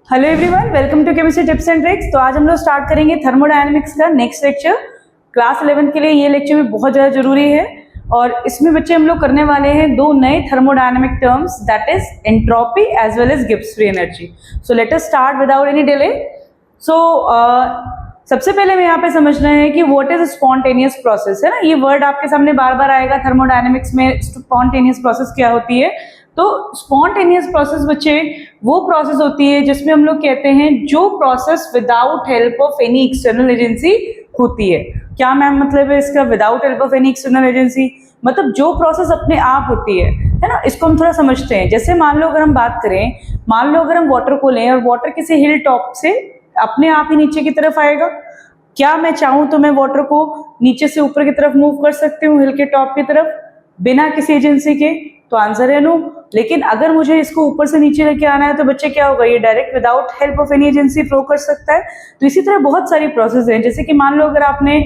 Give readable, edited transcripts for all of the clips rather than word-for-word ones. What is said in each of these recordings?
Hello everyone, welcome to chemistry tips and tricks. तो आज हम लोग स्टार्ट करेंगे थर्मोडायनेमिक्स का नेक्स्ट लेक्चर। क्लास 11 के लिए ये लेक्चर भी बहुत ज़्यादा जरूरी है और इसमें बच्चे हम लोग करने वाले हैं दो नए thermodynamic terms, that is entropy as well as Gibbs free energy. So let us start without any delay. So सबसे पहले हमें यहाँ पे समझना है कि व्हाट इज स्पॉन्टेनियस प्रोसेस, है ना। ये वर्ड आपके सामने बार बार आएगा थर्मोडायनेमिक्स में, स्पॉन्टेनियस प्रोसेस क्या होती है। तो स्पॉन्टेनियस प्रोसेस बच्चे वो प्रोसेस होती है जिसमें हम लोग कहते हैं जो process without help of any external agency होती है। क्या मैम मतलब है इसका, without help of any external agency मतलब जो प्रोसेस अपने आप होती है ना। इसको हम थोड़ा समझते हैं। जैसे मान लो अगर हम बात करें, मान लो अगर हम वाटर को लें और वाटर किसी हिल टॉप से अपने आप ही नीचे की तरफ आएगा। क्या मैं चाहूं तो मैं वाटर को नीचे से ऊपर की तरफ मूव कर सकती हूँ, हिल के टॉप की तरफ, बिना किसी एजेंसी के? तो आंसर है नो। लेकिन अगर मुझे इसको ऊपर से नीचे लेके आना है तो बच्चे क्या होगा, ये direct without help of any agency flow कर सकता है। तो इसी तरह बहुत सारी प्रोसेस हैं। जैसे कि मान लो अगर आपने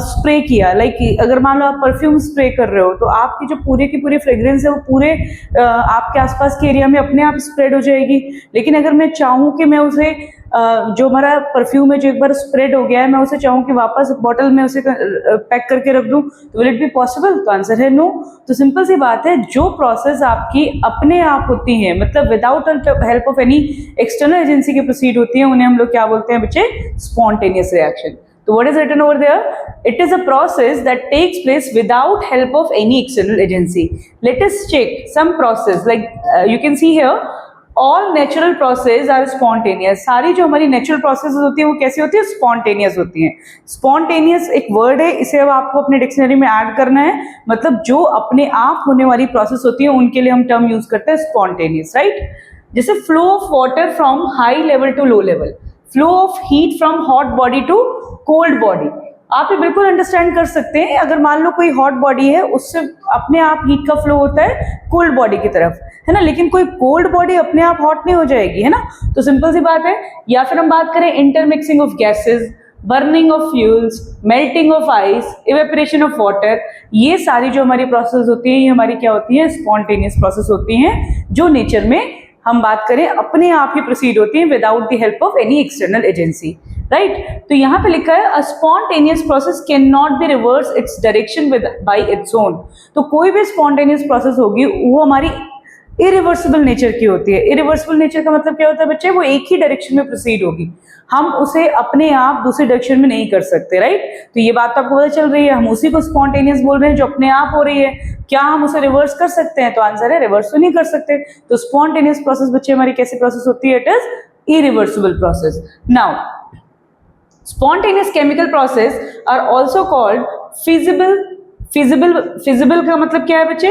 स्प्रे किया, लाइक अगर मान लो आप परफ्यूम स्प्रे कर रहे हो तो आपकी जो पूरी की पूरी फ्रेग्रेंस है वो पूरे आपके आसपास के एरिया में अपने आप स्प्रेड हो जाएगी। लेकिन अगर मैं चाहूँ कि मैं उसे जो हमारा परफ्यूम है जो एक बार स्प्रेड हो गया है, मैं उसे चाहूँ कि वापस बॉटल में उसे पैक करके रख दूं, तो विल इट बी पॉसिबल? तो आंसर है नो। तो सिंपल सी बात है, जो प्रोसेस आपकी अपने आप होती है, मतलब without help of any external agency के प्रोसीड होती है, उन्हें हम लोग क्या बोलते हैं बच्चे? Spontaneous reaction. तो what is written over there? It is a process that takes place without help of any external agency. Let us check some process, like you can see here all natural process are spontaneous. सारी जो हमारी natural process होती है वो कैसी होती है? Spontaneous होती है। स्पॉन्टेनियस एक वर्ड है, इसे अब आपको अपने डिक्शनरी में ऐड करना है। मतलब जो अपने आप होने वाली प्रोसेस होती है उनके लिए हम टर्म यूज करते हैं स्पॉन्टेनियस, राइट। जैसे flow of water from high level to low level, flow of heat from hot body to cold body. आप ये बिल्कुल अंडरस्टैंड कर सकते हैं। अगर मान लो कोई हॉट बॉडी है, उससे अपने आप हीट का फ्लो होता है कोल्ड बॉडी की तरफ, है ना। लेकिन कोई कोल्ड बॉडी अपने आप हॉट नहीं हो जाएगी, है ना। तो सिंपल सी बात है। या फिर हम बात करें intermixing of gases, burning of fuels, melting of ice, evaporation of water, ये सारी जो हमारी प्रोसेस होती है ये हमारी क्या होती है? स्पॉन्टेनियस प्रोसेस होती हैं, जो नेचर में हम बात करें अपने आप ही प्रोसीड होती है without the help of any external agency, right. तो यहाँ पे लिखा है अ spontaneous process can not be reverse its direction with by its own. तो कोई भी स्पॉन्टेनियस प्रोसेस होगी वो हमारी इरिवर्सिबल नेचर की होती है। इरिवर्सिबल नेचर का मतलब क्या होता है बच्चे? वो एक ही डायरेक्शन में प्रोसीड होगी, हम उसे अपने आप दूसरे डायरेक्शन में नहीं कर सकते, राइट। तो ये बात तो आपको पता चल रही है। हम उसी को स्पॉन्टेनियस बोल रहे हैं जो अपने आप हो रही है। क्या हम उसे रिवर्स कर सकते हैं? तो आंसर है रिवर्स तो नहीं कर सकते। तो स्पॉन्टेनियस प्रोसेस बच्चे हमारी कैसी प्रोसेस होती है? It is irreversible process. Now spontaneous chemical process are also called feasible। Feasible का मतलब क्या है बच्चे?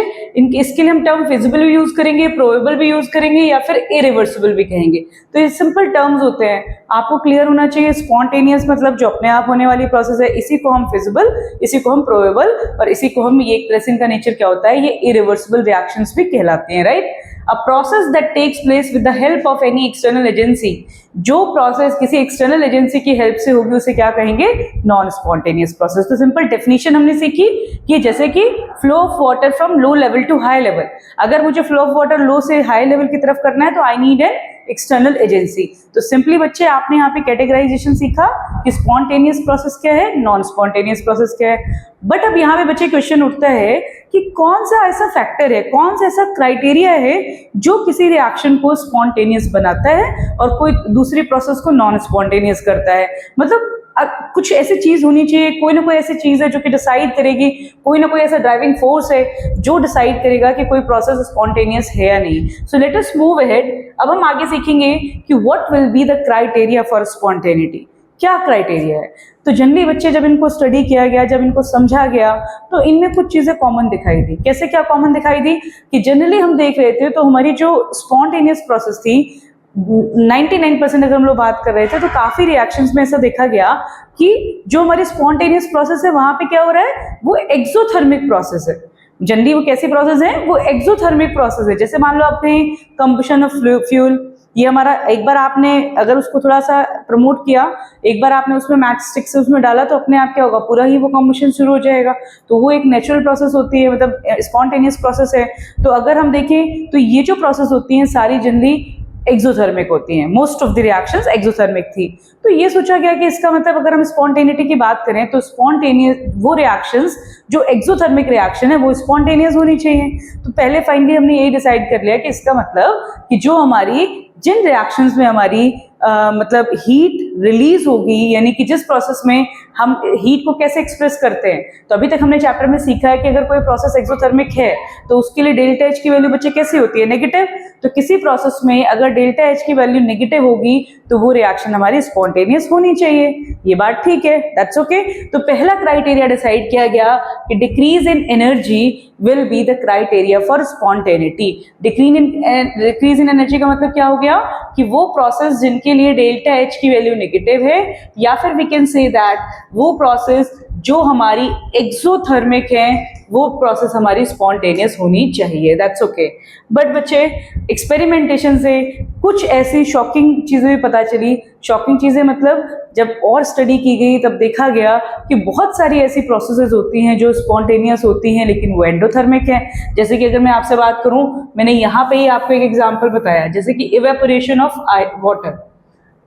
इसके लिए हम टर्म फिजिबल भी यूज करेंगे, प्रोबेबल भी यूज करेंगे, या फिर इरिवर्सिबल भी कहेंगे। तो ये सिंपल टर्म्स होते हैं, आपको क्लियर होना चाहिए। स्पॉन्टेनियस मतलब जो अपने आप होने वाली प्रोसेस है, इसी को हम फिजिबल, इसी को हम प्रोबेबल, और इसी को हम, ये प्रेसिंग का नेचर क्या होता है, ये इरिवर्सिबल रिएक्शंस भी कहलाते हैं, right. A process that takes place with the help of any external agency, जो प्रोसेस किसी एक्सटर्नल एजेंसी की हेल्प से होगी उसे क्या कहेंगे? Non spontaneous process. तो सिंपल डेफिनेशन हमने सीखी कि जैसे कि flow of water from low level to high level, अगर मुझे फ्लो ऑफ वाटर लो से हाई लेवल की तरफ करना है तो I need an external agency. तो सिंपली बच्चे आपने यहाँ पे कैटेगराइजेशन सीखा कि स्पॉन्टेनियस प्रोसेस क्या है, नॉन स्पॉन्टेनियस प्रोसेस क्या है। बट अब यहाँ पे बच्चे क्वेश्चन उठता है कि कौन सा ऐसा फैक्टर है, कौन सा ऐसा क्राइटेरिया है जो किसी रिएक्शन को स्पॉन्टेनियस बनाता है और कोई दूसरी प्रोसेस को नॉन स्पॉन्टेनियस करता है। मतलब कुछ ऐसी चीज होनी चाहिए, कोई ना कोई ऐसी चीज है जो कि डिसाइड करेगी, कोई ना कोई ऐसा ड्राइविंग फोर्स है जो डिसाइड करेगा कि कोई प्रोसेस स्पॉन्टेनियस है या नहीं। सो लेट अस मूव अहेड। अब हम आगे सीखेंगे कि what will be the criteria for spontaneity. क्या क्राइटेरिया है? तो जनरली बच्चे जब इनको स्टडी किया गया, जब इनको समझा गया, तो इनमें कुछ चीजें कॉमन दिखाई दी। कैसे क्या कॉमन दिखाई दी? कि जनरली हम देख रहे थे तो हमारी जो स्पॉन्टेनियस प्रोसेस थी 99% अगर हम लोग बात कर रहे थे तो काफी रिएक्शंस में ऐसा देखा गया कि जो हमारी स्पॉन्टेनियस प्रोसेस है वहां पे क्या हो रहा है, वो एक्सोथर्मिक प्रोसेस है। जनरली वो कैसी प्रोसेस है? वो एक्सोथर्मिक प्रोसेस है। जैसे मान लो आपने कंबशन ऑफ फ्यूल, ये हमारा एक बार आपने अगर उसको थोड़ा सा प्रमोट किया, एक बार आपने उसमें मैच स्टिक से उसमें डाला तो अपने आप क्या होगा, पूरा ही वो कंबशन शुरू हो जाएगा। तो वो एक नेचुरल प्रोसेस होती है, मतलब स्पॉन्टेनियस प्रोसेस है। तो अगर हम देखें तो ये जो प्रोसेस होती है सारी जनरली एक्सोथर्मिक होती हैं, most of the reactions exothermic थी। तो ये सोचा गया कि इसका मतलब अगर हम स्पॉन्टेनिटी की बात करें तो स्पॉन्टेनियस वो रिएक्शंस जो एक्सोथर्मिक रिएक्शन है वो स्पॉन्टेनियस होनी चाहिए। तो पहले फाइनली हमने यही डिसाइड कर लिया कि इसका मतलब कि जो हमारी जिन रिएक्शंस में हमारी मतलब हीट रिलीज होगी, यानी कि जिस प्रोसेस में हम हीट को कैसे एक्सप्रेस करते हैं, तो अभी तक हमने चैप्टर में सीखा है कि अगर कोई प्रोसेस एक्सोथर्मिक है तो उसके लिए डेल्टा एच की वैल्यू बच्चे कैसी होती है, नेगेटिव। तो किसी प्रोसेस में अगर डेल्टा एच की वैल्यू नेगेटिव होगी तो वो रिएक्शन हमारी स्पॉन्टेनियस होनी चाहिए। ये बात ठीक है, दैट्स ओके। तो पहला क्राइटेरिया डिसाइड किया गया कि decrease in energy will be the criteria for spontaneity. Decrease in energy का मतलब क्या हो गया कि वो प्रोसेस जिनके लिए डेल्टा एच की वैल्यू नेगेटिव है, या फिर वी कैन से दैट वो प्रोसेस जो हमारी एक्सोथर्मिक है वो प्रोसेस हमारी स्पॉन्टेनियस होनी चाहिए, दैट्स ओके। बट बच्चे एक्सपेरिमेंटेशन से कुछ ऐसी शॉकिंग चीजें भी पता चली। शॉकिंग चीजें मतलब जब और स्टडी की गई तब देखा गया कि बहुत सारी ऐसी प्रोसेसेस होती हैं जो स्पॉन्टेनियस होती हैं लेकिन वो एंडोथर्मिक है। जैसे कि अगर मैं आपसे बात करूं, मैंने यहाँ पे ही आपको एक एग्जांपल बताया, जैसे कि evaporation of water.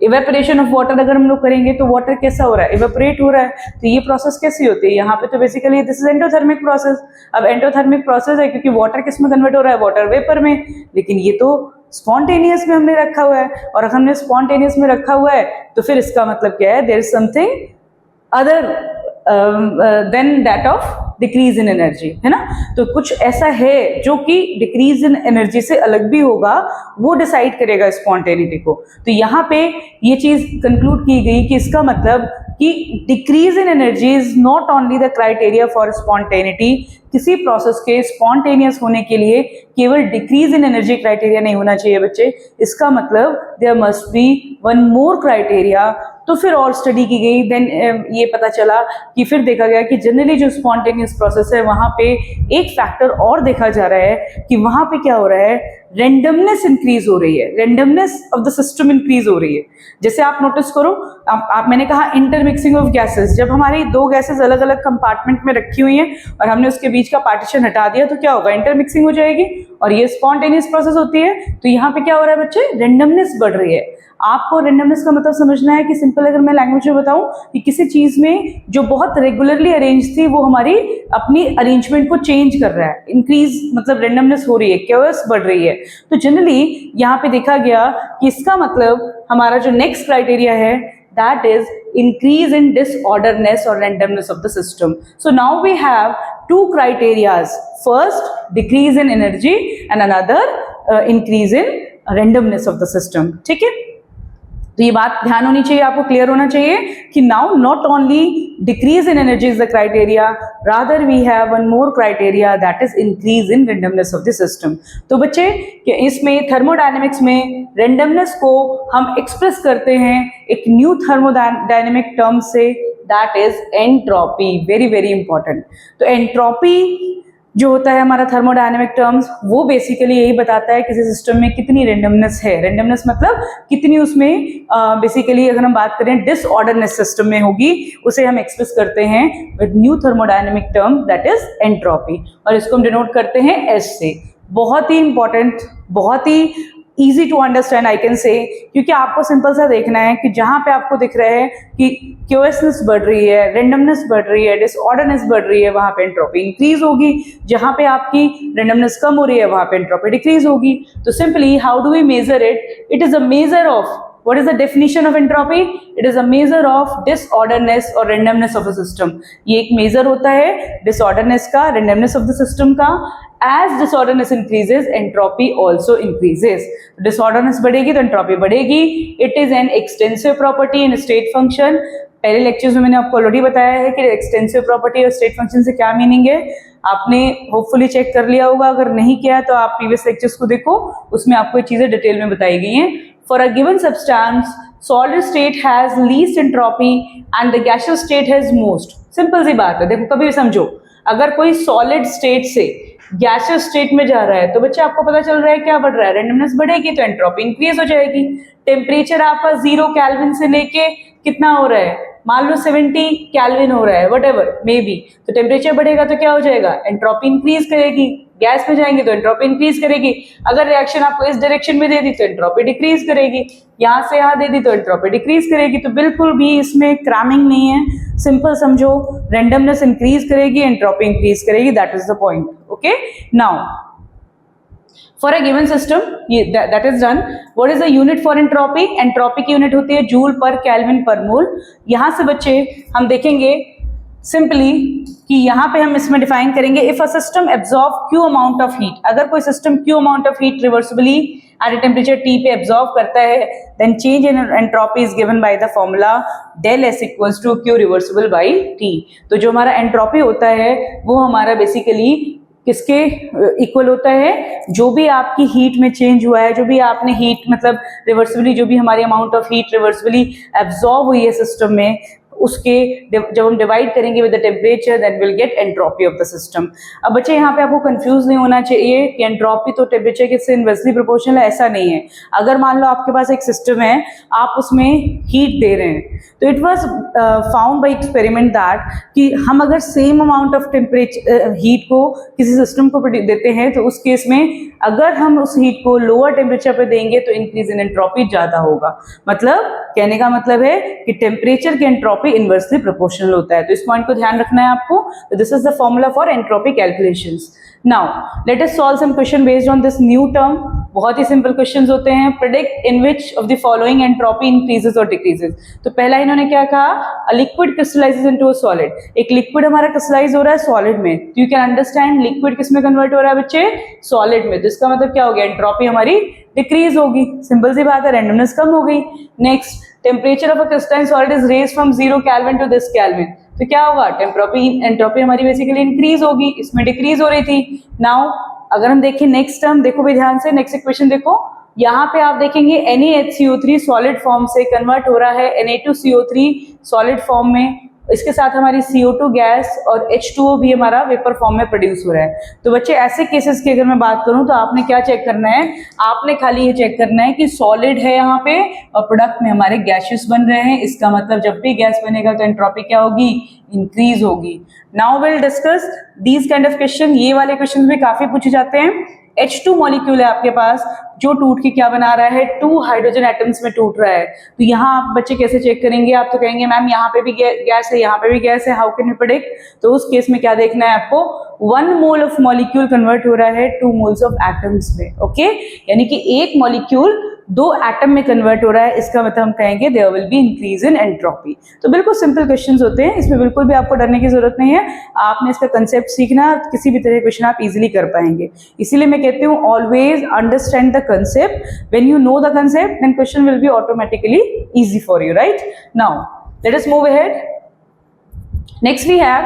Evaporation of water अगर हम लोग करेंगे तो वाटर कैसा हो रहा है, इवेपोरेट हो रहा है। तो ये प्रोसेस कैसी होती है, यहाँ पे तो basically this is endothermic process. अब एंडोथर्मिक प्रोसेस है क्योंकि वाटर किस में कन्वर्ट हो रहा है, वाटर वेपर में, लेकिन ये तो स्पॉन्टेनियस में हमने रखा हुआ है। और अगर हमने स्पॉन्टेनियस में रखा हुआ है तो फिर इसका मतलब क्या है, there is something other than that of decrease in energy, है ना। तो कुछ ऐसा है जो कि डिक्रीज इन एनर्जी से अलग भी होगा, वो डिसाइड करेगा स्पॉन्टेनिटी को। तो यहाँ पे ये चीज कंक्लूड की गई कि इसका मतलब कि decrease in energy is not only the criteria for spontaneity. किसी प्रोसेस के स्पॉन्टेनियस होने के लिए केवल डिक्रीज इन एनर्जी क्राइटेरिया नहीं होना चाहिए बच्चे, इसका मतलब there must be one more criteria. तो फिर और स्टडी की गई, देन ये पता चला कि फिर देखा गया कि जनरली जो स्पॉन्टेनियस प्रोसेस है वहां पे एक फैक्टर और देखा जा रहा है कि वहां पे क्या हो रहा है, रेंडमनेस इंक्रीज हो रही है, randomness of the system increase हो रही है। जैसे आप नोटिस करो, आप मैंने कहा इंटरमिक्सिंग ऑफ गैसेस, जब हमारी दो गैसेस अलग अलग कंपार्टमेंट में रखी हुई हैं और हमने उसके बीच का पार्टीशन हटा दिया तो क्या होगा, इंटरमिक्सिंग हो जाएगी और ये स्पॉन्टेनियस प्रोसेस होती है। तो यहाँ पे क्या हो रहा है बच्चे, रेंडमनेस बढ़ रही है। आपको रेंडमनेस का मतलब समझना है कि सिंपल अगर मैं लैंग्वेज में बताऊं कि किसी चीज में जो बहुत रेगुलरली अरेंज थी वो हमारी अपनी अरेंजमेंट को चेंज कर रहा है, इंक्रीज मतलब रेंडमनेस हो रही है, केओस बढ़ रही है। तो जनरली यहाँ पे देखा गया कि इसका मतलब हमारा जो नेक्स्ट क्राइटेरिया है that is increase in disorderness or randomness of the system. So now we have two criterias. First, decrease in energy and another increase in randomness of the system. ठीक है, तो ये बात ध्यान होनी चाहिए, आपको क्लियर होना चाहिए कि now not only decrease in energy is the criteria, rather we have one more criteria that is increase in randomness of the system. तो बच्चे इसमें थर्मोडायनेमिक्स में रेंडमनेस को हम एक्सप्रेस करते हैं एक न्यू थर्मोडायनेमिक टर्म से, that is entropy. Very very important. तो एंट्रोपी जो होता है हमारा थर्मोडायनेमिक टर्म्स, वो बेसिकली यही बताता है किसी सिस्टम में कितनी रेंडमनेस है। रेंडमनेस मतलब कितनी उसमें बेसिकली अगर हम बात करें डिसऑर्डरनेस सिस्टम में होगी, उसे हम एक्सप्रेस करते हैं with new thermodynamic term that is entropy, और इसको हम डिनोट करते हैं एस से। बहुत ही इंपॉर्टेंट, बहुत ही easy to understand I can say, क्योंकि आपको सिंपल सा देखना है कि जहां पे आपको दिख रहा है कि क्यूएसनेस बढ़ रही है, रेंडमनेस बढ़ रही है, डिसऑर्डरनेस बढ़ रही है, वहां पे एंट्रोपी इंक्रीज होगी। जहां पे आपकी रेंडमनेस कम हो रही है वहां पे एंट्रोपी डिक्रीज होगी। तो simply how do we measure it, it is a measure of what is the definition of entropy? It is a measure of disorderness or randomness of a system. ये एक measure होता है disorderness का, randomness of the system का। As disorderness increases, entropy also increases. Disorderness बढ़ेगी तो entropy बढ़ेगी। It is an extensive property in state function. पहले लेक्चर्स में मैंने आपको ऑलरेडी बताया है कि एक्सटेंसिव प्रॉपर्टी और स्टेट फंक्शन से क्या मीनिंग है, आपने होपफुली चेक कर लिया होगा। अगर नहीं किया तो आप प्रीवियस लेक्चर्स को देखो, उसमें आपको ये चीजें डिटेल में बताई गई हैं। For a given substance, solid state has least entropy and the gaseous state has most. Simple सी बात है, देखो कभी भी समझो, अगर कोई सॉलिड स्टेट से गैसियस स्टेट में जा रहा है तो बच्चे आपको पता चल रहा है क्या बढ़ रहा है, रेंडमनेस बढ़ेगी तो एंट्रोपी इंक्रीज हो जाएगी। टेम्परेचर आपका 0 केल्विन से लेके कितना हो रहा है, मान लो 70 केल्विन हो रहा है, व्हाटएवर मे बी, तो टेम्परेचर बढ़ेगा तो क्या हो जाएगा, एंट्रोपी इंक्रीज करेगी, गैस में जाएंगे तो एंट्रोपी इंक्रीज करेगी। अगर रिएक्शन आपको इस डायरेक्शन में दे दी तो एंट्रोपी डिक्रीज करेगी, यहाँ से यहाँ दे दी तो एंट्रोपी डिक्रीज करेगी। तो बिल्कुल भी इसमें क्रैमिंग नहीं है, सिंपल समझो, रेंडमनेस इंक्रीज करेगी, एंट्रोपी इंक्रीज करेगी, that is the point. Okay, now for a given system that is done, what is the unit for entropy? Entropy की यूनिट होती है जूल पर केल्विन पर मोल। यहां से बच्चे हम देखेंगे सिंपली कि यहाँ पे हम इसमें डिफाइन करेंगे, if a system absorb Q amount of heat, अगर कोई system Q amount of heat reversibly at a temperature T पे एब्जॉर्ब करता है, then change in entropy is given by the formula del S equals to Q reversible by T। तो जो हमारा entropy होता है वो हमारा बेसिकली किसके इक्वल होता है, जो भी आपकी हीट में चेंज हुआ है, जो भी आपने हीट मतलब रिवर्सिबली, जो भी हमारी amount of heat reversibly absorb हुई है सिस्टम में, उसके जब हम डिवाइड करेंगे with the temperature, then will get entropy of the system. अब बच्चे यहाँ पे आपको कंफ्यूज नहीं होना चाहिए कि एंट्रोपी तो टेम्परेचर के से इनवर्सली प्रोपोर्शनल है, ऐसा नहीं है। अगर मान लो आपके पास एक सिस्टम है, आप उसमें हीट दे रहे हैं, तो it was found by experiment that कि हम अगर same amount of temperature heat को किसी सिस्टम को देते हैं, तो उस केस में अगर हम उस हीट को लोअर टेम्परेचर पे देंगे तो इंक्रीज इन एंट्रोपी ज्यादा होगा। मतलब कहने का मतलब है कि टेम्परेचर की एंट्रोपी इनवर्सली प्रोपोर्शनल होता है। तो इस पॉइंट को ध्यान रखना है आपको। तो this is the formula for entropy calculations. Now let us solve some question based on this new term. बहुत ही सिंपल क्वेश्चंस होते हैं। Predict in which of the following entropy increases और डिक्रीजेस। तो पहला इन्होंने क्या कहा, a liquid crystallises into a solid. एक लिक्विड हमारा क्रिस्टलाइज हो रहा है सॉलिड में, तो यू कैन अंडरस्टैंड लिक्विड किस में कन्वर्ट हो रहा है बच्चे, सॉलिड में। तो इसका मतलब क्या हो गया, एंट्रोपी हमारी डिक्रीज होगी, सिंपल सी बात है, रैंडमनेस कम हो गई। Next, temperature of a crystalline solid is raised from 0 kelvin to this kelvin, तो क्या होगा, एंट्रोपी हमारी बेसिकली इंक्रीज होगी, इसमें डिक्रीज हो रही थी। नाउ अगर हम देखें नेक्स्ट टर्म, देखो भाई ध्यान से, नेक्स्ट इक्वेशन देखो, यहाँ पे आप देखेंगे NaHCO3 सॉलिड फॉर्म से कन्वर्ट हो रहा है Na2CO3 सॉलिड फॉर्म में, इसके साथ हमारी CO2 गैस और H2O भी हमारा वेपर फॉर्म में प्रोड्यूस हो रहा है। तो बच्चे ऐसे केसेस की अगर मैं बात करूं तो आपने क्या चेक करना है, आपने खाली ये चेक करना है कि सॉलिड है यहाँ पे और प्रोडक्ट में हमारे गैसेस बन रहे हैं। इसका मतलब जब भी गैस बनेगा तो एंट्रोपी क्या होगी, इंक्रीज होगी। Now will discuss these kind of question. ये वाले क्वेश्चन भी काफी पूछे जाते हैं। H2 मॉलिक्यूल है आपके पास, जो टूट के क्या बना रहा है, 2 हाइड्रोजन एटम्स में टूट रहा है। तो यहाँ आप बच्चे कैसे चेक करेंगे, आप तो कहेंगे मैम यहाँ पे भी गैस है, यहाँ पे भी गैस है, हाउ कैन यू प्रेडिक्ट। तो उस केस में क्या देखना है आपको, 1 मोल ऑफ मॉलिक्यूल कन्वर्ट हो रहा है 2 मोल्स ऑफ एटम्स में। ओके, यानी कि एक मॉलिक्यूल 2 एटम में कन्वर्ट हो रहा है, इसका मतलब हम कहेंगे there will be increase in entropy. तो बिल्कुल सिंपल क्वेश्चंस होते हैं, इसमें बिल्कुल भी आपको डरने की जरूरत नहीं है। आपने इसका कंसेप्ट सीखना, किसी भी तरह के क्वेश्चन आप इजीली कर पाएंगे। इसीलिए मैं कहती हूँ always understand the concept. When you know the concept then question will be automatically easy for you, right. Now let us move ahead. Next we have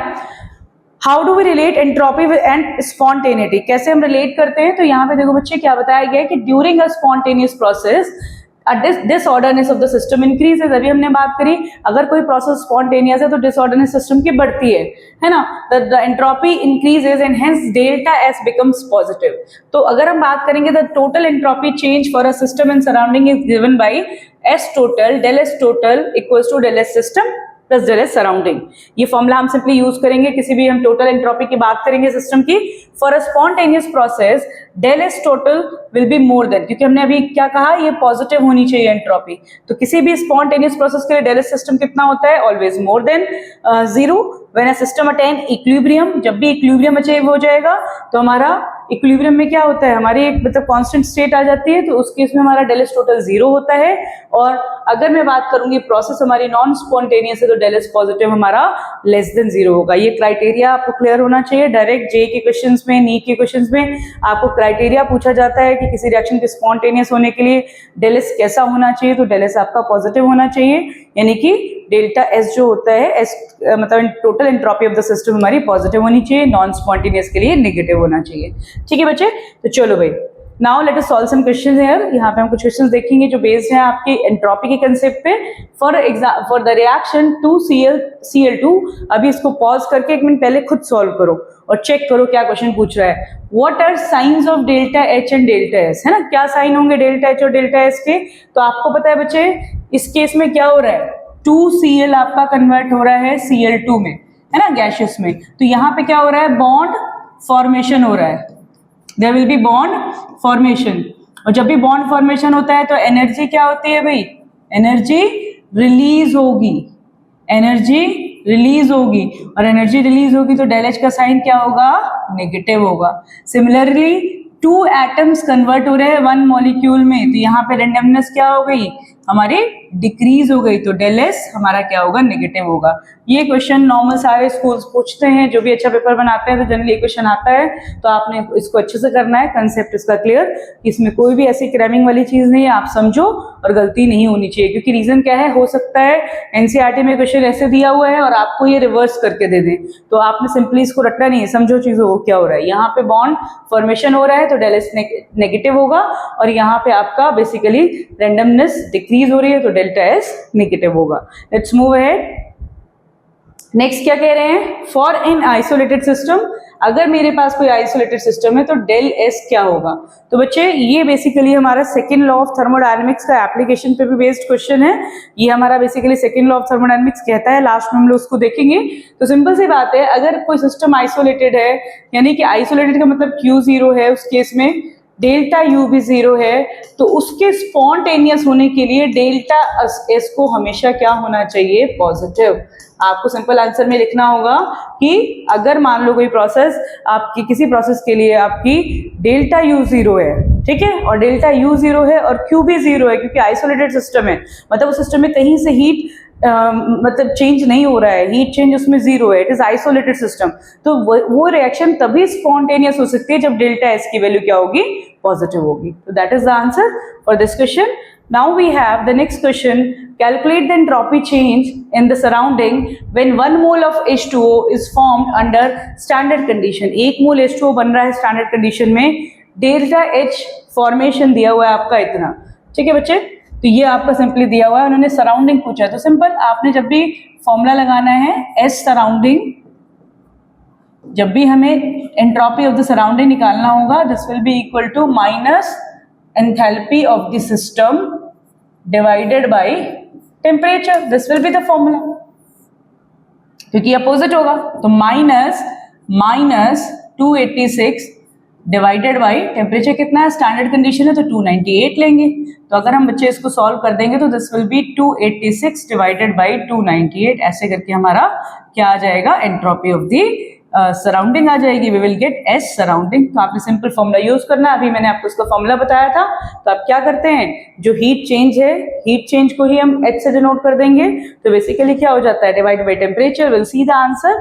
how do we relate entropy and spontaneity. कैसे हम relate करते हैं, तो यहाँ पे देखो बच्चे क्या बताया गया है कि during a spontaneous process disorderness of the system increases. अभी हमने बात करी, अगर कोई प्रोसेस स्पॉन्टेनियस है तो डिसऑर्डरनेस सिस्टम की बढ़ती है ना, the entropy increases and hence delta S becomes positive. तो अगर हम बात करेंगे the total entropy change for a system and surrounding is given by S total, del S total equals to del S system plus del S surrounding. ये formula हम simply use करेंगे किसी भी हम टोटल एंट्रोपी की बात करेंगे system की। For a spontaneous process del S total will be more than, क्योंकि हमने अभी क्या कहा, ये पॉजिटिव होनी चाहिए एंट्रोपी। तो किसी भी स्पॉन्टेनियस प्रोसेस के लिए डेल एस सिस्टम कितना होता है, always more than 0। When a system attain equilibrium, जब भी इक्विलिब्रियम अचीव हो जाएगा तो हमारा इक्विलिब्रियम में क्या होता है, हमारी एक मतलब कांस्टेंट स्टेट आ जाती है, तो उस केस में हमारा डेल एस टोटल 0 होता है। और अगर मैं बात करूंगी प्रोसेस हमारी नॉन स्पॉन्टेनियस है तो डेल एस पॉजिटिव हमारा लेस देन 0 होगा। ये क्राइटेरिया आपको क्लियर होना चाहिए। डायरेक्ट जे के क्वेश्चंस में, नीट के क्वेश्चंस में आपको क्राइटेरिया पूछा जाता है कि किसी रिएक्शन के स्पॉन्टेनियस होने के लिए डेल एस कैसा होना चाहिए, तो डेल एस आपका पॉजिटिव होना चाहिए, यानी कि डेल्टा एस जो होता है एस मतलब total entropy of the system हमारी पॉजिटिव होनी चाहिए, नॉन स्पॉन्टेनियस के लिए नेगेटिव होना चाहिए। ठीक है बच्चे, तो चलो भाई now let us solve some questions here. यहाँ पे हम कुछ क्वेश्चंस देखेंगे जो बेस्ड हैं आपके एंट्रोपी के कंसेप्ट पे। फॉर द रिएक्शन 2Cl2, अभी इसको पॉज करके 1 मिनट पहले खुद सॉल्व करो और चेक करो क्या क्वेश्चन पूछ रहा है। What are signs of delta H and delta S, है ना, क्या साइन होंगे डेल्टा एच और डेल्टा एस के। तो आपको पता है बच्चे इस केस में क्या हो रहा है, 2Cl आपका कन्वर्ट हो रहा है Cl2 में, है ना, गैशियस में। तो यहाँ पे क्या हो रहा है, बॉन्ड फॉर्मेशन हो रहा है, there will be bond formation. और जब भी बॉन्ड फॉर्मेशन होता है तो एनर्जी क्या होती है भाई, एनर्जी रिलीज होगी, एनर्जी रिलीज होगी, और एनर्जी रिलीज होगी तो डेल एच का साइन क्या होगा, नेगेटिव होगा। सिमिलरली 2 एटम्स कन्वर्ट हो रहे हैं 1 मॉलिक्यूल में, तो यहाँ पे रेंडमनेस क्या हो गई, हमारी डिक्रीज हो गई, तो डेल एस हमारा क्या होगा, नेगेटिव होगा। ये क्वेश्चन नॉर्मल सारे स्कूल्स पूछते हैं, जो भी अच्छा पेपर बनाते हैं तो जनरली क्वेश्चन आता है, तो आपने इसको अच्छे से करना है, कंसेप्ट इसका क्लियर, इसमें कोई भी ऐसी क्रैमिंग वाली चीज नहीं है, आप समझो और गलती नहीं होनी चाहिए। क्योंकि रीजन क्या है, हो सकता है एनसीईआरटी में क्वेश्चन ऐसे दिया हुआ है और आपको ये रिवर्स करके दे दें, तो आपने सिंपली इसको रटना नहीं है, समझो चीजों को क्या हो रहा है। यहाँ पे बॉन्ड फॉर्मेशन हो रहा है तो डेल एस नेगेटिव होगा, और यहाँ पे आपका बेसिकली रेंडमनेस डिक्रीज हो रही है तो डेल्टा एस नेगेटिव होगा। Let's move ahead. नेक्स्ट क्या कह रहे हैं, फॉर एन आइसोलेटेड सिस्टम, अगर मेरे पास कोई आइसोलेटेड सिस्टम है तो डेल एस क्या होगा। तो बच्चे ये बेसिकली हमारा सेकंड लॉ ऑफ थर्मोडायनेमिक्स का एप्लीकेशन पे भी बेस्ड क्वेश्चन है, ये हमारा basically second law of thermodynamics कहता है, लास्ट में हम लोग उसको देखेंगे। तो सिंपल सी बात है, अगर कोई सिस्टम आइसोलेटेड है, यानी कि आइसोलेटेड का मतलब Q0 है, उस केस में डेल्टा यू भी 0 है, तो उसके स्पॉन्टेनियस होने के लिए डेल्टा एस को हमेशा क्या होना चाहिए, पॉजिटिव। आपको सिंपल आंसर में लिखना होगा कि अगर मान लो कोई प्रोसेस, आपकी किसी प्रोसेस के लिए आपकी डेल्टा यू 0 है, ठीक है, और डेल्टा यू 0 है और क्यू भी 0 है, क्योंकि आइसोलेटेड सिस्टम है, मतलब उस सिस्टम में कहीं से हीट मतलब चेंज नहीं हो रहा है, हीट चेंज उसमें 0 है, इट इज आइसोलेटेड सिस्टम, तो वो रिएक्शन तभी स्पॉन्टेनियस हो सकती है जब डेल्टा एस की वैल्यू क्या होगी, पॉजिटिव होगी। तो that is the answer for this question. Now we have the next question, calculate the entropy change in the surrounding when 1 mole of H2O is formed under standard condition। 1 mole H2O बन रहा है standard condition में, delta H formation दिया हुआ है आपका इतना, ठीक है बच्चे। तो ये आपका सिंपली दिया हुआ है, उन्होंने सराउंडिंग पूछा है, तो सिंपल आपने जब भी फॉर्मूला लगाना है S सराउंडिंग, जब भी हमें एंट्रोपी ऑफ द सराउंडिंग निकालना होगा, this will be equal to minus enthalpy of the system divided by temperature, this will be the formula, क्योंकि अपोजिट होगा, तो माइनस 286 डिवाइडेड बाय टेम्परेचर कितना है, स्टैंडर्ड कंडीशन है तो 298 लेंगे। तो अगर हम बच्चे इसको सॉल्व कर देंगे तो this will be 286 divided by 298, ऐसे करके हमारा क्या आ जाएगा, एंट्रोपी ऑफ द सराउंडिंग आ जाएगी, we will get S surrounding. तो आपने सिंपल फॉर्मूला यूज करना है, अभी मैंने आपको इसका फॉर्मूला बताया था। तो आप क्या करते हैं, जो हीट चेंज है, हीट चेंज को ही हम एच से डिनोट कर देंगे, तो बेसिकली क्या हो जाता है, divide by temperature, will see the answer.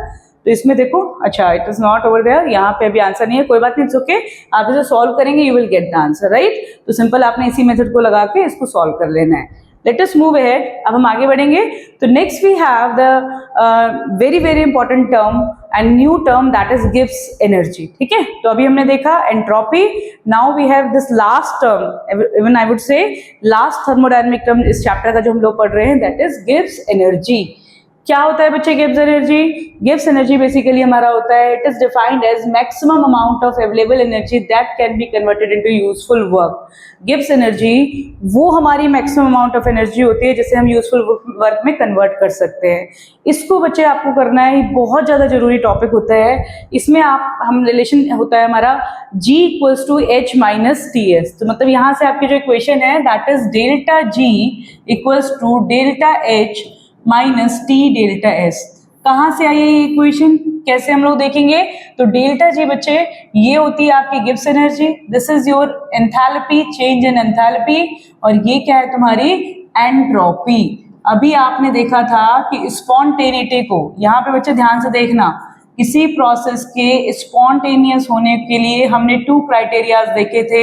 तो इसमें देखो, अच्छा it is not over there, यहाँ पे अभी आंसर नहीं है, कोई बात नहीं, इट्स ओके, आप इसे सॉल्व करेंगे, you will get the answer, right. तो सिंपल आपने इसी मेथड को लगा के इसको सॉल्व कर लेना है। लेट अस मूव अहेड, अब हम आगे बढ़ेंगे। तो next we have the very very important term and new term, that is गिव्स एनर्जी, ठीक है। तो अभी हमने देखा entropy, now we have this last term, even I would say last thermodynamic term इस चैप्टर का जो हम लोग पढ़ रहे हैं, दैट इज गिव्स एनर्जी। क्या होता है बच्चे गिव्स एनर्जी? गिव्स एनर्जी बेसिकली हमारा होता है, it is defined as maximum amount of available energy that can be converted into useful work. गिव्स एनर्जी वो हमारी मैक्सिमम अमाउंट ऑफ एनर्जी होती है जिसे हम यूजफुल वर्क में कन्वर्ट कर सकते हैं। इसको बच्चे आपको करना है, बहुत ज्यादा जरूरी टॉपिक होता है। इसमें हम रिलेशन होता है हमारा G equals to H minus TS। तो मतलब यहाँ से आपकी जो इक्वेशन है that is delta G equals to delta H minus T delta S। कहाँ से आई है ये इक्वेशन, कैसे हम लोग देखेंगे? तो डेल्टा G बच्चे ये होती है आपकी Gibbs energy, this is your enthalpy, change in enthalpy, और ये क्या है तुम्हारी एंट्रोपी। अभी आपने देखा था कि स्पॉन्टेनिटी को, यहाँ पे बच्चे ध्यान से देखना, किसी प्रोसेस के स्पॉन्टेनियस होने के लिए हमने 2 क्राइटेरियाज देखे थे,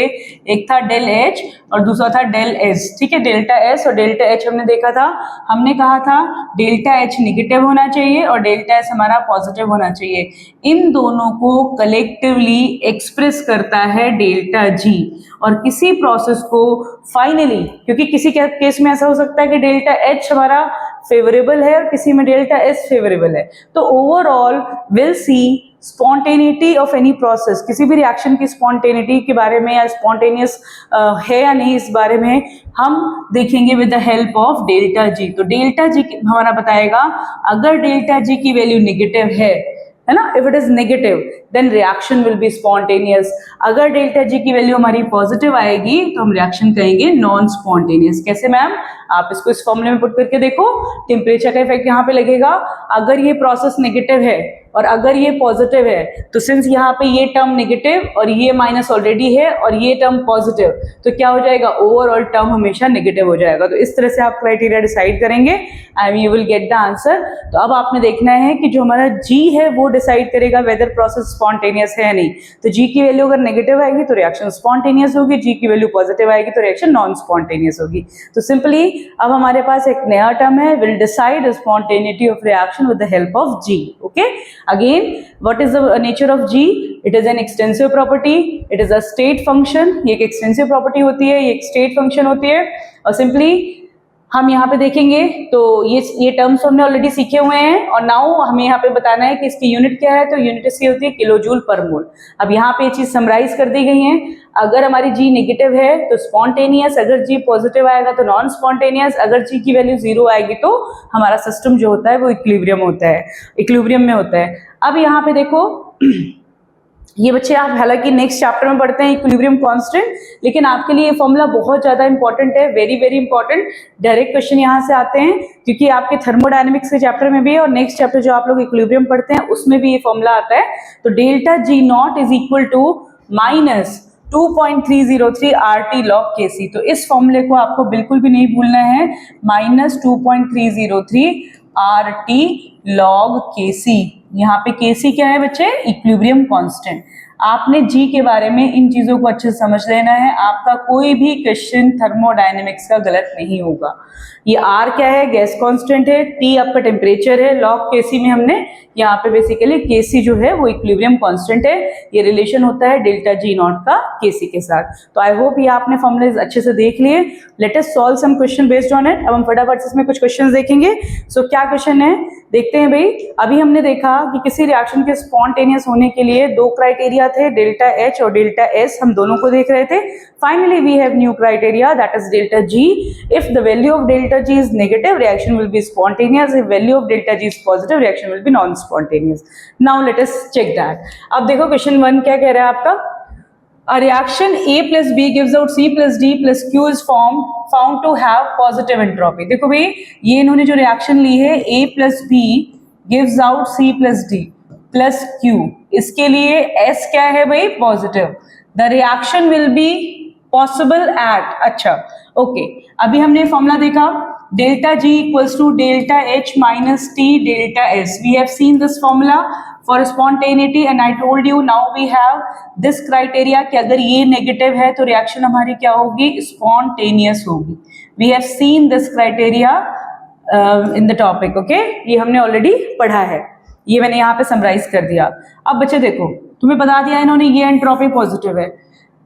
एक था डेल H और दूसरा था डेल S, ठीक है। डेल्टा S और डेल्टा H हमने देखा था, हमने कहा था डेल्टा H निगेटिव होना चाहिए और डेल्टा S हमारा पॉजिटिव होना चाहिए। इन दोनों को कलेक्टिवली एक्सप्रेस करता है डेल्टा G। और किसी प्रोसेस को फाइनली, क्योंकि किसी केस में ऐसा हो सकता है कि डेल्टा H हमारा फेवरेबल है और किसी में डेल्टा एस फेवरेबल है। तो overall will see spontaneity of any process, किसी भी रिएक्शन की स्पॉन्टेनिटी के बारे में या स्पॉन्टेनियस है या नहीं इस बारे में हम देखेंगे with the help of delta जी। तो डेल्टा जी हमारा बताएगा अगर डेल्टा जी की वैल्यू नेगेटिव है ना, if it is negative then reaction will be spontaneous. अगर डेल्टा जी की वैल्यू हमारी पॉजिटिव आएगी तो हम रिएक्शन कहेंगे नॉन स्पॉन्टेनियस। कैसे मैम? आप इसको इस फॉर्मूले में पुट करके देखो, टेम्परेचर का इफेक्ट यहाँ पे लगेगा। अगर ये प्रोसेस नेगेटिव है और अगर ये पॉजिटिव है तो सिंस यहाँ पे ये टर्म नेगेटिव और ये माइनस ऑलरेडी है और ये टर्म पॉजिटिव, तो क्या हो जाएगा? ओवरऑल टर्म हमेशा नेगेटिव हो जाएगा। तो इस तरह से आप क्राइटेरिया डिसाइड करेंगे and you will get the answer. तो अब आपने देखना है कि जो हमारा जी है वो डिसाइड करेगा वेदर प्रोसेस स्पॉन्टेनियस है या नहीं। तो जी की वैल्यू अगर नेगेटिव आएगी तो रिएक्शन स्पॉन्टेनियस होगी, जी की वैल्यू पॉजिटिव आएगी तो रिएक्शन नॉन स्पॉन्टेनियस होगी। तो सिंपली अब हमारे पास एक नया टर्म है, will decide spontaneity of reaction with the help of G. Okay, again what is the nature of G? It is an extensive property, it is a state function। ये एक extensive property होती है, ये एक state function होती है। और simply हम यहाँ पे देखेंगे तो ये टर्म्स हमने ऑलरेडी सीखे हुए हैं और नाउ हमें यहाँ पे बताना है कि इसकी यूनिट क्या है। तो यूनिट इसकी होती है किलो जूल पर मोल। अब यहाँ पे ये चीज समराइज कर दी गई है। अगर हमारी जी नेगेटिव है तो स्पॉन्टेनियस, अगर जी पॉजिटिव आएगा तो नॉन स्पॉन्टेनियस, अगर जी की वैल्यू 0 आएगी तो हमारा सिस्टम जो होता है वो इक्विलिब्रियम होता है, इक्विलिब्रियम में होता है। अब यहाँ पे देखो ये बच्चे आप हालांकि नेक्स्ट चैप्टर में पढ़ते हैं इक्विलिब्रियम कांस्टेंट, लेकिन आपके लिए ये फॉर्मूला बहुत ज्यादा इंपॉर्टेंट है, very very important. Direct question यहाँ से आते हैं क्योंकि आपके थर्मोडायनेमिक्स के चैप्टर में भी है और नेक्स्ट चैप्टर जो आप लोग इक्विलिब्रियम पढ़ते हैं उसमें भी ये फॉर्मूला आता है। तो delta G not is equal to minus 2.303 RT log Kc। तो इस फॉर्मूले को आपको बिल्कुल भी नहीं भूलना है, माइनस 2.303 RT log Kc। यहाँ पे Kc क्या है बच्चे? Equilibrium constant. आपने जी के बारे में इन चीजों को अच्छे से समझ लेना है, आपका कोई भी क्वेश्चन थर्मोडायनेमिक्स का गलत नहीं होगा। ये आर क्या है? गैस कांस्टेंट है, टी आपका टेम्परेचर है, लॉग केसी में हमने यहाँ पे बेसिकली केसी जो है वो इक्विलिब्रियम कांस्टेंट है। ये रिलेशन होता है डेल्टा जी नॉट का केसी के साथ। तो आई होप ये आपने फॉर्मूले अच्छे से देख लिए। Let us solve some question based on it. अब हम फटाफट से इसमें कुछ क्वेश्चन देखेंगे। सो क्या क्वेश्चन है देखते हैं भाई। अभी हमने देखा कि किसी रिएक्शन के स्पॉन्टेनियस होने के लिए दो क्राइटेरिया थे, डेल्टा एच और डेल्टा एस, हम दोनों को देख रहे थे। Finally we have new criteria that is delta G. If the value of delta G is negative reaction will be spontaneous, if value of delta G is positive reaction will be non spontaneous. Now let us check that. अब देखो question 1 क्या कह रहा है आपका? A reaction A plus B gives out C plus D plus Q is found to have positive entropy। देखो भाई ये इन्होंने जो रिएक्शन ली है A plus B gives out C plus D plus Q, इसके लिए S क्या है भाई? Positive. The reaction will be possible at, अच्छा ओके अभी हमने फॉर्मूला देखा delta G equals to delta H minus T delta S। We have seen this formula for spontaneity and I told you now we have this criteria कि अगर ये negative है तो reaction हमारी क्या होगी? स्पॉन्टेनियस होगी। We have seen this criteria in the topic, okay? ये हमने ऑलरेडी पढ़ा है, ये मैंने यहाँ पे समराइज कर दिया। अब बच्चे देखो तुम्हें बता दिया इन्होंने ये एंट्रोपी पॉजिटिव है।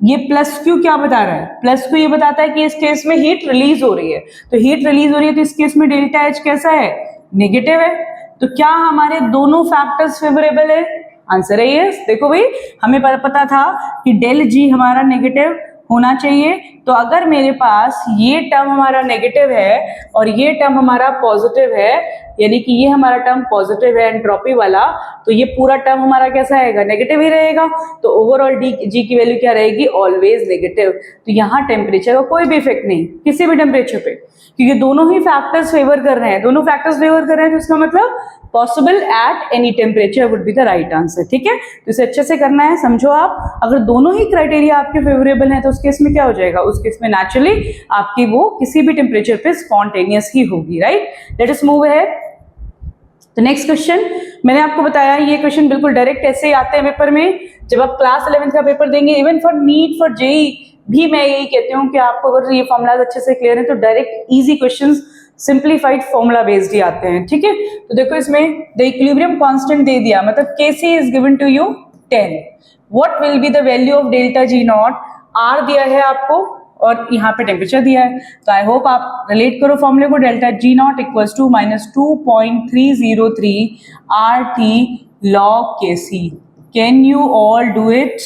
ये प्लस क्यू क्या बता रहा है? प्लस क्यू ये बताता है कि इस केस में हीट रिलीज हो रही है। तो हीट रिलीज हो रही है तो इस केस में डेल्टा एच कैसा है? नेगेटिव है। तो क्या हमारे दोनों फैक्टर्स फेवरेबल है? आंसर है यस। देखो भाई हमें पता था कि डेल जी हमारा नेगेटिव होना चाहिए, तो अगर मेरे पास ये टर्म हमारा नेगेटिव है और ये टर्म हमारा पॉजिटिव है, यानी कि ये हमारा टर्म पॉजिटिव है एंट्रोपी वाला, तो ये पूरा टर्म हमारा कैसा आएगा? नेगेटिव ही रहेगा। तो ओवरऑल जी की वैल्यू क्या रहेगी? Always negative. तो यहाँ टेम्परेचर का कोई भी इफेक्ट नहीं किसी भी टेम्परेचर पे, क्योंकि दोनों ही फैक्टर्स फेवर कर रहे हैं, दोनों फैक्टर्स फेवर कर रहे हैं, तो इसका मतलब possible at any temperature would be the right answer. ठीक है, तो इसे अच्छे से करना है, समझो आप। अगर दोनों ही क्राइटेरिया आपके फेवरेबल हैं तो उस केस में क्या हो जाएगा? उस केस में नेचुरली आपकी वो किसी भी टेम्परेचर पे स्पॉन्टेनियस ही होगी, right. Late us move ahead. तो नेक्स्ट क्वेश्चन मैंने आपको बताया ये क्वेश्चन बिल्कुल डायरेक्ट ऐसे ही आते हैं पेपर में। जब आप क्लास 11 का पेपर देंगे, even for NEET for JEE भी मैं यही कहती हूँ कि आपको अगर ये फॉर्मुलाज अच्छे से क्लियर है तो direct easy questions simplified formula based ही आते हैं। ठीक है, तो देखो इसमें द इक्विलिब्रियम कांस्टेंट दे दिया, मतलब Kc is given to you 10। What will be the value of delta G not? R दिया है आपको और यहाँ पे टेम्परेचर दिया है। तो आई होप आप रिलेट करो फॉर्मूले को, delta G not equals to -2.303 RT log Kc। Can you all do it?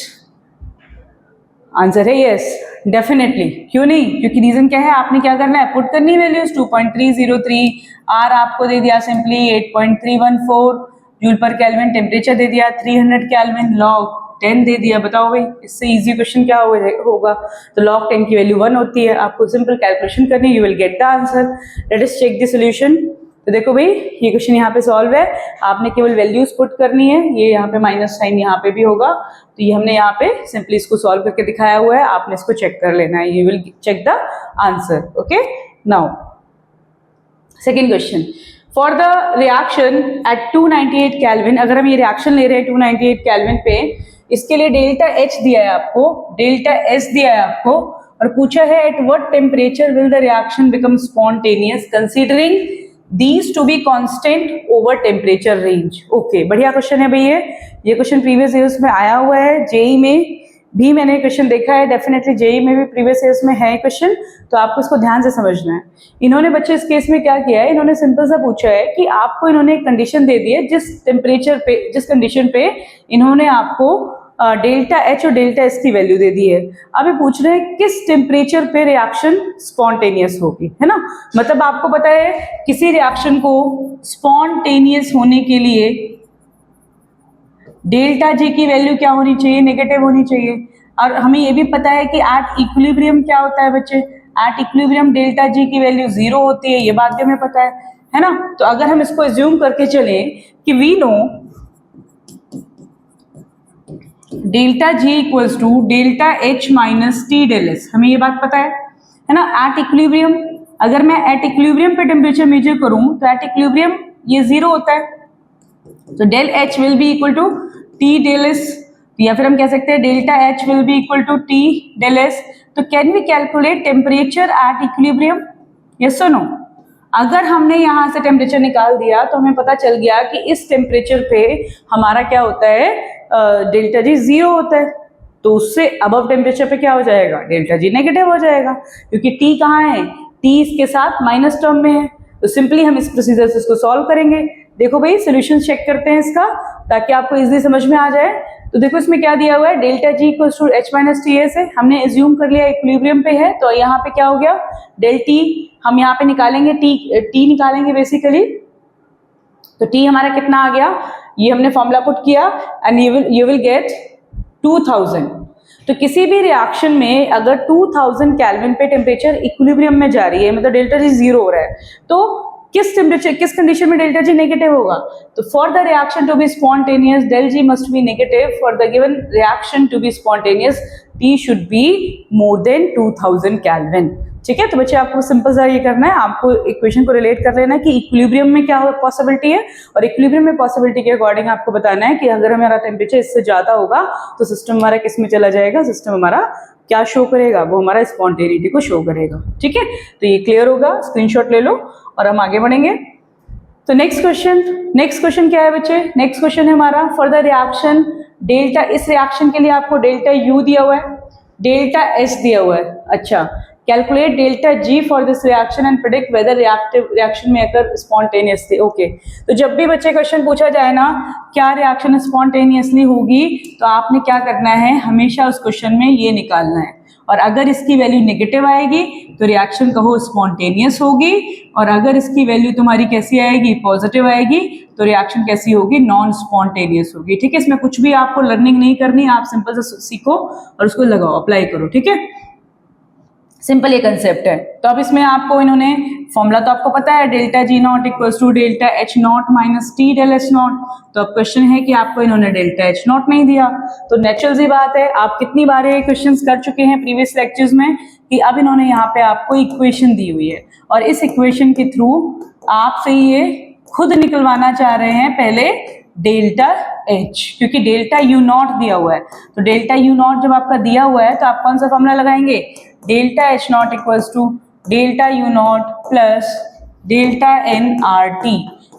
Answer है यस, डेफिनेटली। क्यों नहीं? क्योंकि रीजन क्या है, आपने क्या करना है, पुट करनी वैल्यूज। 2.303, आर आपको दे दिया सिंपली 8.314 जूल पर केल्विन, टेम्परेचर दे दिया 300 केल्विन, लॉग 10 दे दिया। बताओ भाई इससे इजी क्वेश्चन क्या होगा? तो log 10 की वैल्यू 1 होती है। आपको सिंपल कैलकुलेशन करनी है, you will get the answer. Let us check the solution. तो देखो भाई ये क्वेश्चन यहाँ पे सॉल्व है, आपने केवल वैल्यूज पुट करनी है। ये यहाँ पे माइनस साइन यहाँ पे भी होगा, तो ये हमने यहाँ पे सिंपली इसको सॉल्व करके दिखाया हुआ है, आपने इसको चेक कर लेना है। You will check the answer. Okay, now second question, for the reaction at 298 kelvin, अगर हम ये रिएक्शन ले रहे हैं 298 केल्विन पे, इसके लिए डेल्टा एच दिया है आपको, डेल्टा एस दिया है आपको, और पूछा है at what temperature will the reaction become spontaneous considering these to be constant over temperature range. Okay, बढ़िया क्वेश्चन है भाई ये क्वेश्चन प्रीवियस ईयर्स में आया हुआ है, जेई में भी मैंने क्वेश्चन देखा है, डेफिनेटली जेई में भी प्रीवियस ईयर्स में है क्वेश्चन, तो आपको इसको ध्यान से समझना है। इन्होंने बच्चे इस केस में क्या किया है, इन्होंने सिंपल सा पूछा है कि आपको इन्होंने एक कंडीशन दे दी है, जिस टेम्परेचर पे, जिस कंडीशन पे इन्होंने आपको डेल्टा एच और डेल्टा एस की वैल्यू दे दी है। अब ये पूछ रहे हैं किस टेम्परेचर पे रिएक्शन स्पॉन्टेनियस होगी, है ना। मतलब आपको पता है किसी रिएक्शन को स्पॉन्टेनियस होने के लिए डेल्टा जी की वैल्यू क्या होनी चाहिए, नेगेटिव होनी चाहिए। और हमें ये भी पता है कि एट इक्विलिब्रियम क्या होता है बच्चे, एट इक्विलिब्रियम डेल्टा जी की वैल्यू 0 होती है, ये बात भी हमें पता है ना। तो अगर हम इसको एज्यूम करके चले कि we know delta G equals to delta H minus T del S, हमें ये बात पता है ना। एट इक्विलिब्रियम, अगर मैं एट इक्विलिब्रियम पे टेम्परेचर मेजर करूं तो एट इक्विलिब्रियम ये 0 होता है, तो del H will be equal to T del S, या फिर हम कह सकते हैं delta H will be equal to T del S. तो can we calculate temperature at equilibrium, yes और नो? अगर हमने यहाँ से टेम्परेचर निकाल दिया तो हमें पता चल गया कि इस टेम्परेचर पे हमारा क्या होता है, डेल्टा जी 0 होता है, तो उससे अबव टेम्परेचर पे क्या हो जाएगा, डेल्टा जी नेगेटिव हो जाएगा, क्योंकि टी कहाँ है, टी इसके साथ माइनस टर्म में है। तो सिंपली हम इस प्रोसीजर से इसको सॉल्व करेंगे। देखो भाई सोल्यूशन चेक करते हैं इसका, ताकि आपको इजीली समझ में आ जाए। तो देखो इसमें क्या दिया हुआ है, delta G equals to H minus T S है, हमने एज्यूम कर लिया इक्विलिब्रियम पे है, तो यहाँ पे क्या हो गया, डेल टी हम यहाँ पे निकालेंगे, टी निकालेंगे बेसिकली। तो टी हमारा कितना आ गया, ये हमने फॉर्मूला पुट किया एंड यू विल गेट 2000। तो किसी भी रिएक्शन में अगर 2000 केल्विन पे टेम्परेचर इक्विलिब्रियम में जा रही है, मतलब डेल्टा जी 0 हो रहा है, तो किस टेम्परेचर, किस कंडीशन में डेल्टा जी नेगेटिव होगा? तो for the reaction to be spontaneous del G must be negative, for the given reaction to be spontaneous T should be more than 2000 kelvin. ठीक है, तो बच्चे आपको सिंपल सा ये करना है, आपको इक्वेशन को रिलेट कर लेना है कि इक्विलिब्रियम में क्या पॉसिबिलिटी है, और इक्विलिब्रियम में पॉसिबिलिटी के अकॉर्डिंग आपको बताना है कि अगर हमारा टेम्परेचर इससे ज्यादा होगा तो सिस्टम हमारा किस में चला जाएगा, सिस्टम हमारा क्या शो करेगा, वो हमारा स्पॉन्टेनिटी को शो करेगा। ठीक है, तो ये क्लियर होगा, स्क्रीनशॉट ले लो और हम आगे बढ़ेंगे। तो नेक्स्ट क्वेश्चन क्या है बच्चे, नेक्स्ट क्वेश्चन है हमारा फॉर द रिएक्शन डेल्टा, इस रिएक्शन के लिए आपको डेल्टा यू दिया हुआ है, डेल्टा एस दिया हुआ है। अच्छा, calculate delta G for this reaction and predict whether reaction में अगर स्पॉन्टेनियसली। ओके, तो जब भी बच्चे क्वेश्चन पूछा जाए ना क्या रिएक्शन स्पॉन्टेनियसली होगी, तो आपने क्या करना है, हमेशा उस क्वेश्चन में ये निकालना है, और अगर इसकी वैल्यू नेगेटिव आएगी तो रिएक्शन कहो स्पॉन्टेनियस होगी, और अगर इसकी वैल्यू तुम्हारी कैसी आएगी, पॉजिटिव आएगी, तो रिएक्शन कैसी होगी, नॉन स्पॉन्टेनियस होगी। ठीक है, इसमें कुछ भी आपको लर्निंग नहीं करनी, आप सिंपल से सीखो और उसको लगाओ, अप्लाई करो। ठीक है, सिंपल ये कंसेप्ट है। तो अब इसमें आपको इन्होंने फॉर्मूला तो आपको पता है, delta G not equals to delta H not minus T del H not. तो अब क्वेश्चन है कि आपको इन्होंने डेल्टा एच नॉट नहीं दिया, तो नेचुरल सी बात है, आप कितनी बार ये क्वेश्चंस कर चुके हैं प्रीवियस लेक्चर्स में कि अब इन्होंने यहाँ पे आपको इक्वेशन दी हुई है, और इस इक्वेशन के थ्रू आपसे ये खुद निकलवाना चाह रहे हैं पहले डेल्टा एच, क्योंकि डेल्टा यू नॉट दिया हुआ है। तो डेल्टा यू नॉट जब आपका दिया हुआ है तो आप कौन सा फॉर्मूला लगाएंगे, delta H not equals to delta U not plus delta N R T.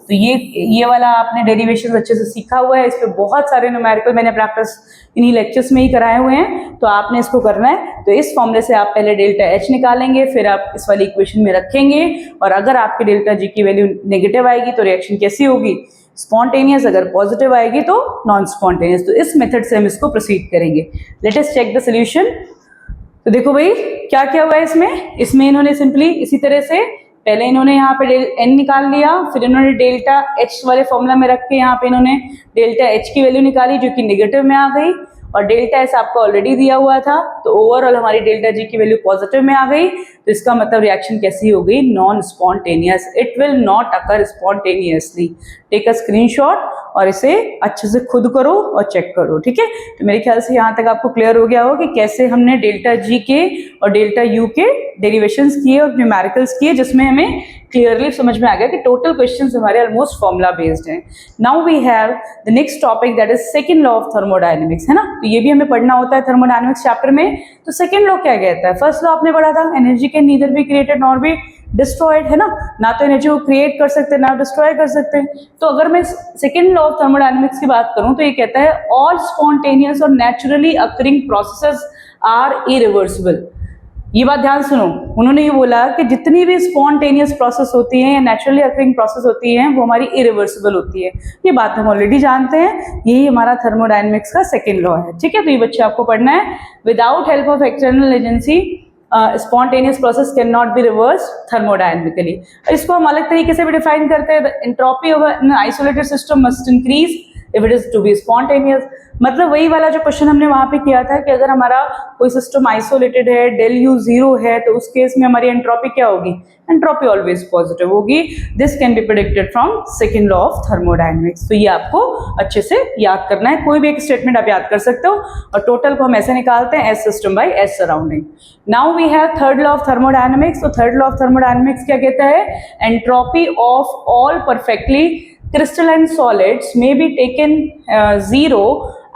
तो ये वाला आपने डेरिवेशन अच्छे से सीखा हुआ है, इस पे बहुत सारे न्यूमेरिकल मैंने प्रैक्टिस इन्हीं लेक्चर्स में ही कराए हुए हैं, तो आपने इसको करना है। तो इस फॉर्मूले से आप पहले डेल्टा एच निकालेंगे, फिर आप इस वाली इक्वेशन में रखेंगे, और अगर आपके डेल्टा जी की वैल्यू नेगेटिव आएगी तो रिएक्शन कैसी होगी, स्पॉन्टेनियस, अगर पॉजिटिव आएगी तो नॉन स्पॉन्टेनियस। तो इस मेथड से हम इसको प्रोसीड करेंगे। Let us check the solution. तो देखो भाई क्या क्या हुआ है इसमें इन्होंने सिंपली इसी तरह से पहले इन्होंने यहाँ पे एन निकाल लिया, फिर इन्होंने डेल्टा एच वाले फॉर्मूला में रख के यहाँ पे इन्होंने डेल्टा एच की वैल्यू निकाली जो कि नेगेटिव में आ गई, और डेल्टा एस आपको ऑलरेडी दिया हुआ था, तो ओवरऑल हमारी डेल्टा जी की वैल्यू पॉजिटिव में आ गई। तो इसका मतलब रिएक्शन कैसी हो गई, non spontaneous, it will not occur spontaneously. Take a screenshot और इसे अच्छे से खुद करो और चेक करो, ठीक है। तो मेरे ख्याल से यहाँ तक आपको क्लियर हो गया हो कि कैसे हमने डेल्टा जी के और डेल्टा यू के डेरिवेशंस किए और न्यूमेरिकल्स किए, जिसमें हमें क्लियरली समझ में आ गया कि टोटल क्वेश्चंस हमारे ऑलमोस्ट फॉर्मूला बेस्ड हैं। Now we have the next topic that is second law of thermodynamics, है ना। तो ये भी हमें पढ़ना होता है थर्मोडायनेमिक्स चैप्टर में। तो सेकंड लॉ क्या कहता है, फर्स्ट लॉ आपने पढ़ा था, energy can neither be created nor be destroyed, है ना तो एनर्जी को क्रिएट कर सकते हैं ना डिस्ट्रॉय कर सकते हैं। तो अगर मैं सेकंड लॉ ऑफ थर्मोडायनेमिक्स की बात करूं तो ये कहता है ऑल स्पॉन्टेनियस और naturally occurring processes are irreversible. ये बात ध्यान सुनो, उन्होंने ये बोला कि जितनी भी स्पॉन्टेनियस प्रोसेस होती हैं या नेचुरली अकरिंग प्रोसेस होती हैं वो हमारी इरिवर्सिबल होती है। ये बात हम ऑलरेडी जानते हैं, यही हमारा थर्मोडायनेमिक्स का सेकंड लॉ है, ठीक है। तो ये बच्चे आपको पढ़ना है, without help of external agency spontaneous process can not be reverse thermodynamically. इसको हम अलग तरीके से भी डिफाइन करते हैं, entropy of an isolated system must increase if it is to be spontaneous. मतलब वही वाला जो क्वेश्चन हमने वहां पे किया था कि अगर हमारा कोई सिस्टम आइसोलेटेड है, डेल यू जीरो है, तो उस केस में हमारी एंट्रोपी क्या होगी, एंट्रोपी ऑलवेज पॉजिटिव होगी। This can be predicted from second law of thermodynamics. तो ये आपको अच्छे से याद करना है, कोई भी एक स्टेटमेंट आप याद कर सकते हो, और टोटल को हम ऐसे निकालते हैं S system by S surrounding. Now we have third law of thermodynamics. तो थर्ड लॉ ऑफ थर्मोडायनेमिक्स क्या कहता है, entropy of all perfectly crystalline solids may be taken zero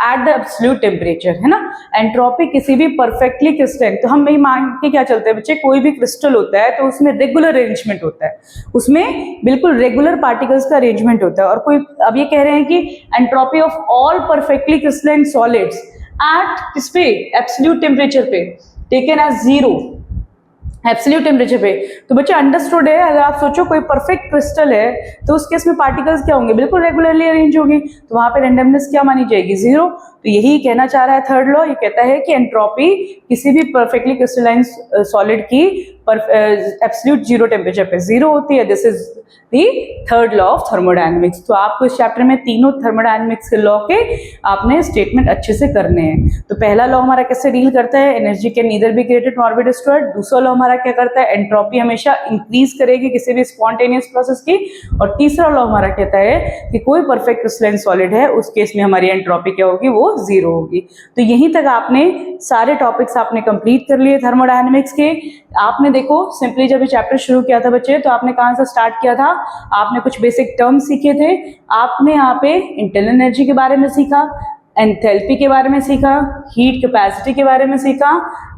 at the absolute temperature, है ना। एंट्रोपी किसी भी perfectly crystalline, तो हम वही मान के क्या चलते हैं बच्चे, कोई भी क्रिस्टल होता है तो उसमें रेगुलर अरेंजमेंट होता है, उसमें बिल्कुल रेगुलर पार्टिकल्स का अरेंजमेंट होता है। और कोई अब ये कह रहे हैं कि entropy of all perfectly crystalline solids at किस पे, एब्सोल्यूट टेम्परेचर पे, taken as zero, absolute temperature पे। तो बच्चे अंडरस्टूड है, अगर आप सोचो कोई परफेक्ट क्रिस्टल है तो उस केस में पार्टिकल्स क्या होंगे, बिल्कुल रेगुलरली अरेंज होंगे, तो वहां पे रैंडमनेस क्या मानी जाएगी, जीरो। तो यही कहना चाह रहा है थर्ड लॉ, ये कहता है कि एंट्रोपी किसी भी परफेक्टली क्रिस्टलाइन सॉलिड की एब्सोल्यूट जीरो टेम्परेचर पे जीरो होती है। This is the third law of thermodynamics. तो आपको इस चैप्टर में तीनों थर्मोडायनेमिक्स के लॉ के आपने स्टेटमेंट अच्छे से करने हैं। तो पहला लॉ हमारा कैसे डील करता है, energy can neither be created nor be destroyed. दूसरा लॉ हमारा क्या करता है, एंट्रोपी हमेशा इंक्रीज करेगी किसी भी स्पॉन्टेनियस प्रोसेस की। और तीसरा लॉ हमारा कहता है कि कोई परफेक्ट क्रिस्टलाइन सॉलिड है उस केस में हमारी एंट्रोपी क्या होगी, वो जीरो होगी। तो यहीं तक आपने सारे टॉपिक्स आपने कंप्लीट कर लिए थर्मोडायनेमिक्स के। आपने देखो सिंपली जब ये चैप्टर शुरू किया था बच्चे, तो आपने कहां से स्टार्ट किया था, आपने कुछ बेसिक टर्म्स सीखे थे, आपने यहाँ पे इंटरनल एनर्जी के बारे में सीखा, एंथैल्पी के बारे में सीखा, हीट कैपेसिटी के बारे में सीखा,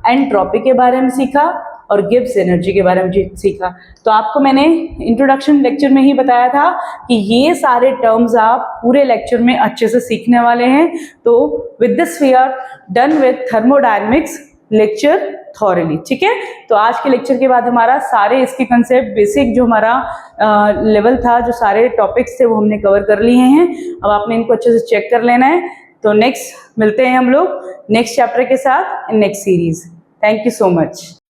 एंट्रोपी के बारे में सीखा, और गिब्स एनर्जी के बारे में सीखा। तो आपको मैंने इंट्रोडक्शन लेक्चर में ही बताया था कि ये सारे टर्म्स आप पूरे लेक्चर में अच्छे से सीखने वाले हैं। तो with this we are done with thermodynamics lecture thoroughly, ठीक है। तो आज के लेक्चर के बाद हमारा सारे इसके कंसेप्ट बेसिक जो हमारा लेवल था, जो सारे टॉपिक्स थे वो हमने कवर कर लिए हैं। अब आपने इनको अच्छे से चेक कर लेना है। तो नेक्स्ट मिलते हैं हम लोग नेक्स्ट चैप्टर के साथ in next series. Thank you so much.